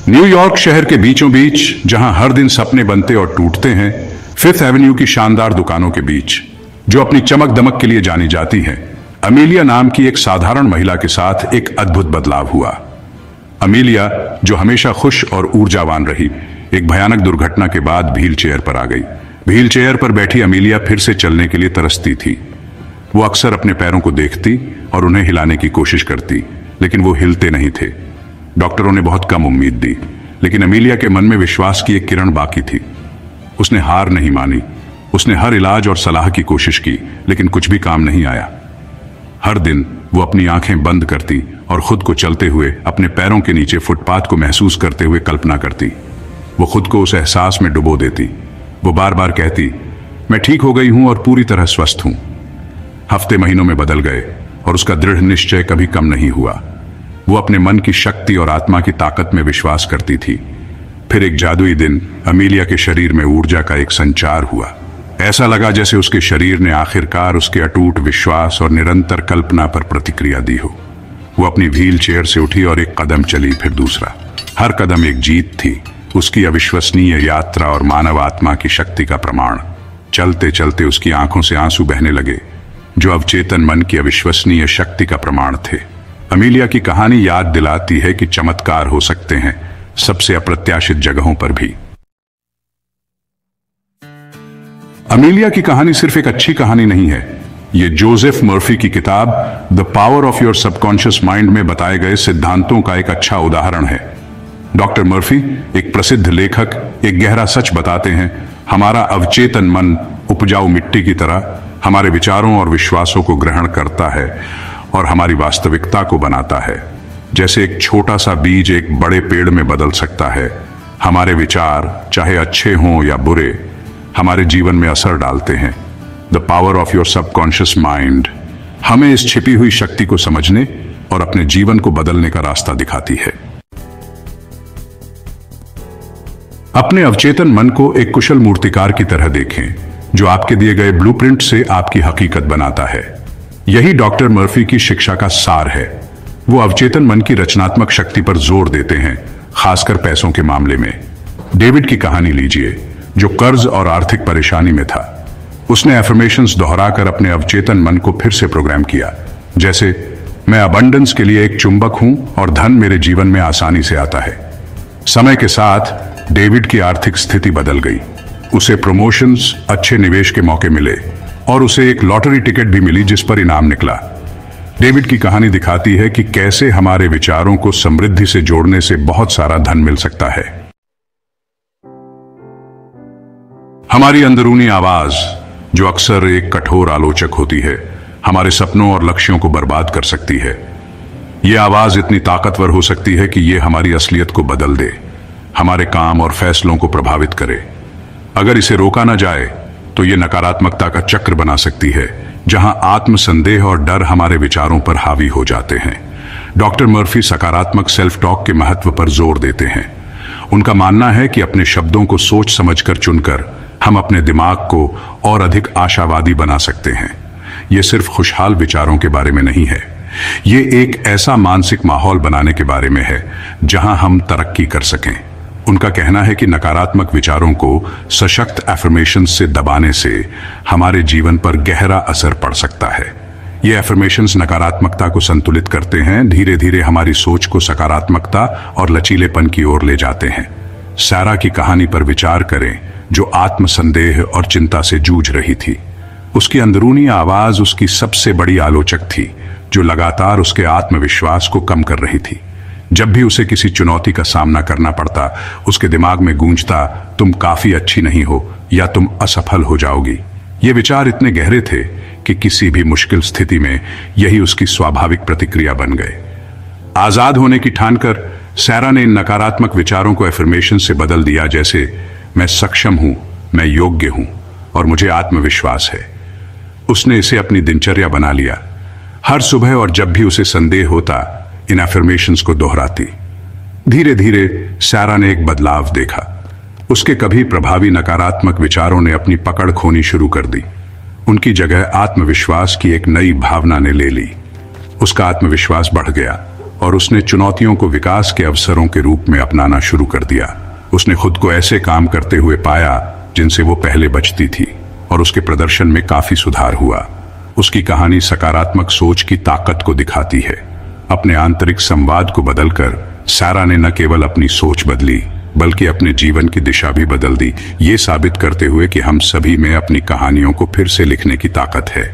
New York शहर के बीचों बीच, जहां हर दिन सपने बनते और टूटते हैं, फिफ्थ एवेन्यू की शानदार दुकानों के बीच, जो अपनी चमक दमक के लिए जानी जाती हैं, अमीलिया नाम की एक साधारण महिला के साथ एक अद्भुत बदलाव हुआ। अमीलिया, जो हमेशा खुश और ऊर्जावान रही, एक भयानक दुर्घटना के बाद व्हील चेयर पर आ गई। व्हील चेयर पर बैठी अमीलिया फिर से चलने के लिए तरसती थी। वो अक्सर अपने पैरों को देखती और उन्हें हिलाने की कोशिश करती, लेकिन वो हिलते नहीं थे। डॉक्टरों ने बहुत कम उम्मीद दी, लेकिन अमीलिया के मन में विश्वास की एक किरण बाकी थी। उसने हार नहीं मानी। उसने हर इलाज और सलाह की कोशिश की, लेकिन कुछ भी काम नहीं आया। हर दिन वो अपनी आंखें बंद करती और खुद को चलते हुए अपने पैरों के नीचे फुटपाथ को महसूस करते हुए कल्पना करती। वो खुद को उस एहसास में डुबो देती। वो बार बार कहती, मैं ठीक हो गई हूं और पूरी तरह स्वस्थ हूं। हफ्ते महीनों में बदल गए और उसका दृढ़ निश्चय कभी कम नहीं हुआ। वो अपने मन की शक्ति और आत्मा की ताकत में विश्वास करती थी। फिर एक जादुई दिन अमीलिया के शरीर में ऊर्जा का एक संचार हुआ। ऐसा लगा जैसे उसके शरीर ने आखिरकार उसके अटूट विश्वास और निरंतर कल्पना पर प्रतिक्रिया दी हो। वो अपनी व्हील चेयर से उठी और एक कदम चली, फिर दूसरा। हर कदम एक जीत थी, उसकी अविश्वसनीय यात्रा और मानव आत्मा की शक्ति का प्रमाण। चलते चलते उसकी आंखों से आंसू बहने लगे, जो अवचेतन मन की अविश्वसनीय शक्ति का प्रमाण थे। अमीलिया की कहानी याद दिलाती है कि चमत्कार हो सकते हैं सबसे अप्रत्याशित जगहों पर भी। अमीलिया की कहानी सिर्फ एक अच्छी कहानी नहीं है, ये जोसेफ मर्फी की किताब the power of your subconscious mind में बताए गए सिद्धांतों का एक अच्छा उदाहरण है। डॉक्टर मर्फी, एक प्रसिद्ध लेखक, एक गहरा सच बताते हैं। हमारा अवचेतन मन उपजाऊ मिट्टी की तरह हमारे विचारों और विश्वासों को ग्रहण करता है और हमारी वास्तविकता को बनाता है। जैसे एक छोटा सा बीज एक बड़े पेड़ में बदल सकता है, हमारे विचार, चाहे अच्छे हों या बुरे, हमारे जीवन में असर डालते हैं। The power of your subconscious mind हमें इस छिपी हुई शक्ति को समझने और अपने जीवन को बदलने का रास्ता दिखाती है। अपने अवचेतन मन को एक कुशल मूर्तिकार की तरह देखें, जो आपके दिए गए ब्लूप्रिंट से आपकी हकीकत बनाता है। यही डॉक्टर मर्फी की शिक्षा का सार है। वो अवचेतन मन की रचनात्मक शक्ति पर जोर देते हैं, खासकर पैसों के मामले में। डेविड की कहानी लीजिए, जो कर्ज और आर्थिक परेशानी में था। उसने एफर्मेशंस दोहराकर अपने अवचेतन मन को फिर से प्रोग्राम किया, जैसे मैं अबंडेंस के लिए एक चुंबक हूं और धन मेरे जीवन में आसानी से आता है। समय के साथ डेविड की आर्थिक स्थिति बदल गई। उसे प्रमोशंस, अच्छे निवेश के मौके मिले और उसे एक लॉटरी टिकट भी मिली जिस पर इनाम निकला। डेविड की कहानी दिखाती है कि कैसे हमारे विचारों को समृद्धि से जोड़ने से बहुत सारा धन मिल सकता है। हमारी अंदरूनी आवाज, जो अक्सर एक कठोर आलोचक होती है, हमारे सपनों और लक्ष्यों को बर्बाद कर सकती है। यह आवाज इतनी ताकतवर हो सकती है कि यह हमारी असलियत को बदल दे, हमारे काम और फैसलों को प्रभावित करे। अगर इसे रोका ना जाए तो यह नकारात्मकता का चक्र बना सकती है, जहां आत्मसंदेह और डर हमारे विचारों पर हावी हो जाते हैं। डॉक्टर मर्फी सकारात्मक सेल्फ टॉक के महत्व पर जोर देते हैं। उनका मानना है कि अपने शब्दों को सोच समझकर चुनकर हम अपने दिमाग को और अधिक आशावादी बना सकते हैं। यह सिर्फ खुशहाल विचारों के बारे में नहीं है, ये एक ऐसा मानसिक माहौल बनाने के बारे में है जहां हम तरक्की कर सकें। उनका कहना है कि नकारात्मक विचारों को सशक्त एफर्मेशंस से दबाने से हमारे जीवन पर गहरा असर पड़ सकता है। ये एफर्मेशंस नकारात्मकता को संतुलित करते हैं, धीरे धीरे हमारी सोच को सकारात्मकता और लचीलेपन की ओर ले जाते हैं। सारा की कहानी पर विचार करें, जो आत्मसंदेह और चिंता से जूझ रही थी। उसकी अंदरूनी आवाज उसकी सबसे बड़ी आलोचक थी, जो लगातार उसके आत्मविश्वास को कम कर रही थी। जब भी उसे किसी चुनौती का सामना करना पड़ता, उसके दिमाग में गूंजता, तुम काफी अच्छी नहीं हो या तुम असफल हो जाओगी। ये विचार इतने गहरे थे कि किसी भी मुश्किल स्थिति में यही उसकी स्वाभाविक प्रतिक्रिया बन गए। आजाद होने की ठानकर सारा ने इन नकारात्मक विचारों को एफर्मेशन से बदल दिया, जैसे मैं सक्षम हूं, मैं योग्य हूं और मुझे आत्मविश्वास है। उसने इसे अपनी दिनचर्या बना लिया। हर सुबह और जब भी उसे संदेह होता, इन एफर्मेशंस को दोहराती। धीरे धीरे सारा ने एक बदलाव देखा। उसके कभी प्रभावी नकारात्मक विचारों ने अपनी पकड़ खोनी शुरू कर दी। उनकी जगह आत्मविश्वास की एक नई भावना ने ले ली। उसका आत्मविश्वास बढ़ गया और उसने चुनौतियों को विकास के अवसरों के रूप में अपनाना शुरू कर दिया। उसने खुद को ऐसे काम करते हुए पाया जिनसे वो पहले बचती थी, और उसके प्रदर्शन में काफी सुधार हुआ। उसकी कहानी सकारात्मक सोच की ताकत को दिखाती है। अपने आंतरिक संवाद को बदलकर सारा ने न केवल अपनी सोच बदली बल्कि अपने जीवन की दिशा भी बदल दी, ये साबित करते हुए कि हम सभी में अपनी कहानियों को फिर से लिखने की ताकत है।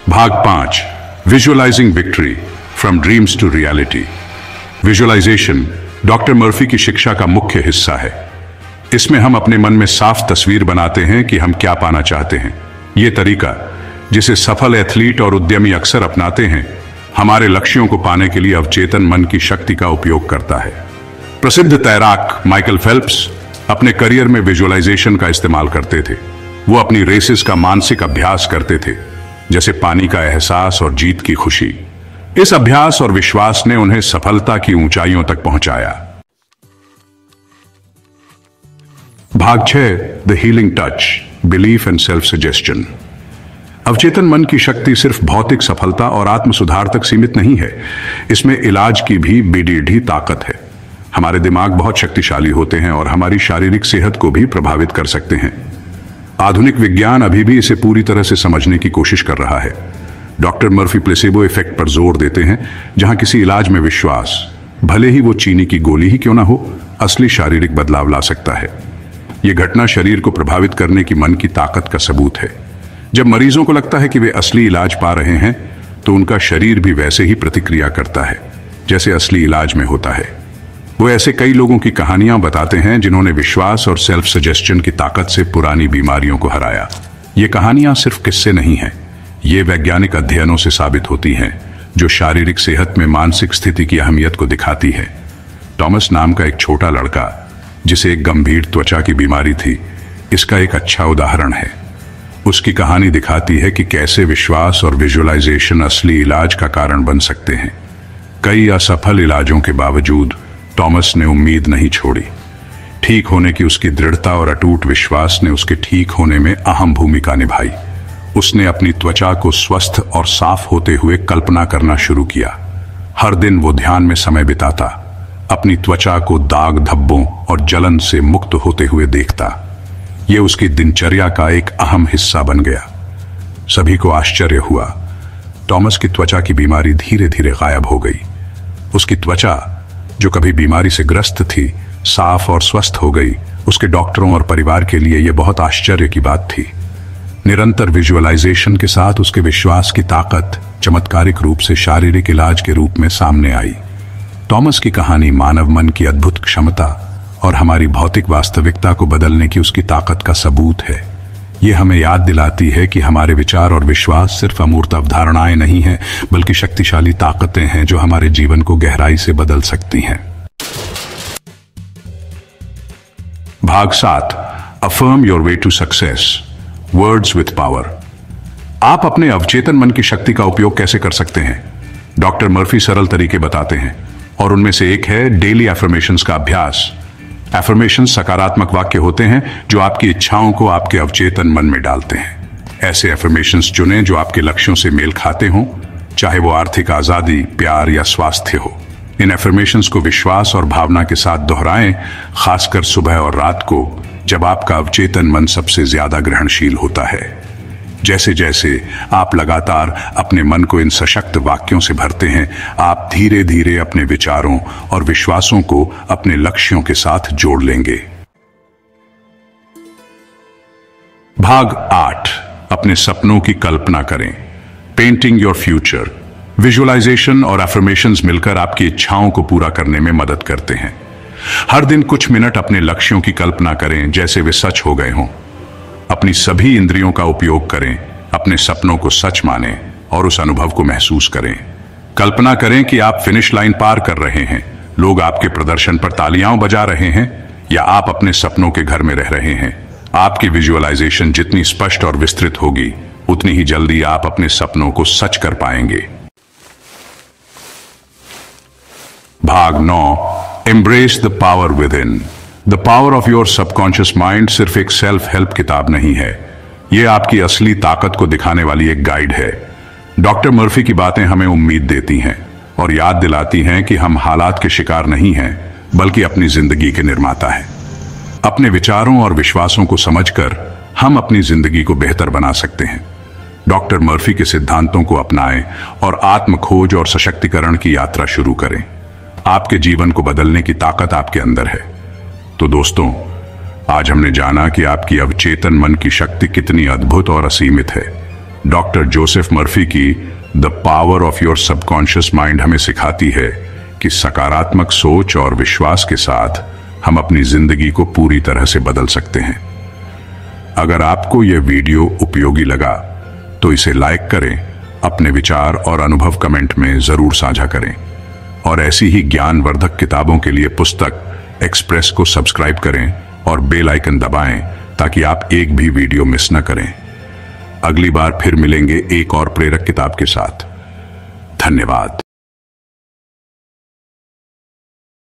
भाग 5, visualising victory from dreams to reality. Visualisation doctor Murphy की शिक्षा का मुख्य हिस्सा है। इसमें हम अपने मन में साफ तस्वीर बनाते हैं कि हम क्या पाना चाहते हैं। यह तरीका, जिसे सफल एथलीट और उद्यमी अक्सर अपनाते हैं, हमारे लक्ष्यों को पाने के लिए अवचेतन मन की शक्ति का उपयोग करता है। प्रसिद्ध तैराक माइकल फेल्प्स अपने करियर में विजुअलाइजेशन का इस्तेमाल करते थे। वो अपनी रेसेस का मानसिक अभ्यास करते थे, जैसे पानी का एहसास और जीत की खुशी। इस अभ्यास और विश्वास ने उन्हें सफलता की ऊंचाइयों तक पहुंचाया। भाग 6, the healing touch, belief and self suggestion. अवचेतन मन की शक्ति सिर्फ भौतिक सफलता और आत्म सुधार तक सीमित नहीं है, इसमें इलाज की भी बेडीढ़ी ताकत है। हमारे दिमाग बहुत शक्तिशाली होते हैं और हमारी शारीरिक सेहत को भी प्रभावित कर सकते हैं। आधुनिक विज्ञान अभी भी इसे पूरी तरह से समझने की कोशिश कर रहा है। डॉक्टर मर्फी प्लेसेबो इफेक्ट पर जोर देते हैं, जहां किसी इलाज में विश्वास, भले ही वो चीनी की गोली ही क्यों ना हो, असली शारीरिक बदलाव ला सकता है। यह घटना शरीर को प्रभावित करने की मन की ताकत का सबूत है। जब मरीजों को लगता है कि वे असली इलाज पा रहे हैं, तो उनका शरीर भी वैसे ही प्रतिक्रिया करता है जैसे असली इलाज में होता है। वो ऐसे कई लोगों की कहानियां बताते हैं जिन्होंने विश्वास और सेल्फ सजेशन की ताकत से पुरानी बीमारियों को हराया। ये कहानियां सिर्फ किस्से नहीं हैं, ये वैज्ञानिक अध्ययनों से साबित होती हैं, जो शारीरिक सेहत में मानसिक स्थिति की अहमियत को दिखाती है। टॉमस नाम का एक छोटा लड़का, जिसे एक गंभीर त्वचा की बीमारी थी, इसका एक अच्छा उदाहरण है। उसकी कहानी दिखाती है कि कैसे विश्वास और विजुअलाइजेशन असली इलाज का कारण बन सकते हैं। कई असफल इलाजों के बावजूद टॉमस ने उम्मीद नहीं छोड़ी। ठीक होने की उसकी दृढ़ता और अटूट विश्वास ने उसके ठीक होने में अहम भूमिका निभाई। उसने अपनी त्वचा को स्वस्थ और साफ होते हुए कल्पना करना शुरू किया। हर दिन वो ध्यान में समय बिताता, अपनी त्वचा को दाग धब्बों और जलन से मुक्त होते हुए देखता। यह उसकी दिनचर्या का एक अहम हिस्सा बन गया। सभी को आश्चर्य हुआ। टॉमस की त्वचा की बीमारी धीरे धीरे गायब हो गई। उसकी त्वचा, जो कभी बीमारी से ग्रस्त थी, साफ और स्वस्थ हो गई। उसके डॉक्टरों और परिवार के लिए यह बहुत आश्चर्य की बात थी। निरंतर विजुअलाइजेशन के साथ उसके विश्वास की ताकत चमत्कारिक रूप से शारीरिक इलाज के रूप में सामने आई। टॉमस की कहानी मानव मन की अद्भुत क्षमता और हमारी भौतिक वास्तविकता को बदलने की उसकी ताकत का सबूत है। यह हमें याद दिलाती है कि हमारे विचार और विश्वास सिर्फ अमूर्त अवधारणाएं नहीं हैं, बल्कि शक्तिशाली ताकतें हैं जो हमारे जीवन को गहराई से बदल सकती हैं। भाग 7, affirm your way to success, words with power. आप अपने अवचेतन मन की शक्ति का उपयोग कैसे कर सकते हैं? डॉक्टर मर्फी सरल तरीके बताते हैं, और उनमें से एक है डेली एफर्मेशंस का अभ्यास। एफर्मेशंस सकारात्मक वाक्य होते हैं जो आपकी इच्छाओं को आपके अवचेतन मन में डालते हैं। ऐसे एफर्मेशंस चुनें जो आपके लक्ष्यों से मेल खाते हों, चाहे वो आर्थिक आजादी, प्यार या स्वास्थ्य हो। इन एफर्मेशंस को विश्वास और भावना के साथ दोहराएं, खासकर सुबह और रात को, जब आपका अवचेतन मन सबसे ज्यादा ग्रहणशील होता है। जैसे जैसे आप लगातार अपने मन को इन सशक्त वाक्यों से भरते हैं, आप धीरे धीरे अपने विचारों और विश्वासों को अपने लक्ष्यों के साथ जोड़ लेंगे। भाग 8, अपने सपनों की कल्पना करें, पेंटिंग योर फ्यूचर। विजुअलाइजेशन और एफर्मेशंस मिलकर आपकी इच्छाओं को पूरा करने में मदद करते हैं। हर दिन कुछ मिनट अपने लक्ष्यों की कल्पना करें जैसे वे सच हो गए हों। अपनी सभी इंद्रियों का उपयोग करें, अपने सपनों को सच मानें और उस अनुभव को महसूस करें। कल्पना करें कि आप फिनिश लाइन पार कर रहे हैं, लोग आपके प्रदर्शन पर तालियां बजा रहे हैं, या आप अपने सपनों के घर में रह रहे हैं। आपकी विजुअलाइजेशन जितनी स्पष्ट और विस्तृत होगी, उतनी ही जल्दी आप अपने सपनों को सच कर पाएंगे। भाग 9, embrace the power with in. The power of your subconscious mind सिर्फ एक सेल्फ हेल्प किताब नहीं है, यह आपकी असली ताकत को दिखाने वाली एक गाइड है। डॉक्टर मर्फी की बातें हमें उम्मीद देती हैं और याद दिलाती हैं कि हम हालात के शिकार नहीं हैं, बल्कि अपनी जिंदगी के निर्माता हैं। अपने विचारों और विश्वासों को समझकर हम अपनी जिंदगी को बेहतर बना सकते हैं। डॉक्टर मर्फी के सिद्धांतों को अपनाएं और आत्म खोज और सशक्तिकरण की यात्रा शुरू करें। आपके जीवन को बदलने की ताकत आपके अंदर है। तो दोस्तों, आज हमने जाना कि आपकी अवचेतन मन की शक्ति कितनी अद्भुत और असीमित है। डॉक्टर जोसेफ मर्फी की the power of your subconscious mind हमें सिखाती है कि सकारात्मक सोच और विश्वास के साथ हम अपनी जिंदगी को पूरी तरह से बदल सकते हैं। अगर आपको यह वीडियो उपयोगी लगा तो इसे लाइक करें, अपने विचार और अनुभव कमेंट में जरूर साझा करें और ऐसी ही ज्ञानवर्धक किताबों के लिए पुस्तक एक्सप्रेस को सब्सक्राइब करें और बेल आइकन दबाएं ताकि आप एक भी वीडियो मिस न करें। अगली बार फिर मिलेंगे एक और प्रेरक किताब के साथ। धन्यवाद।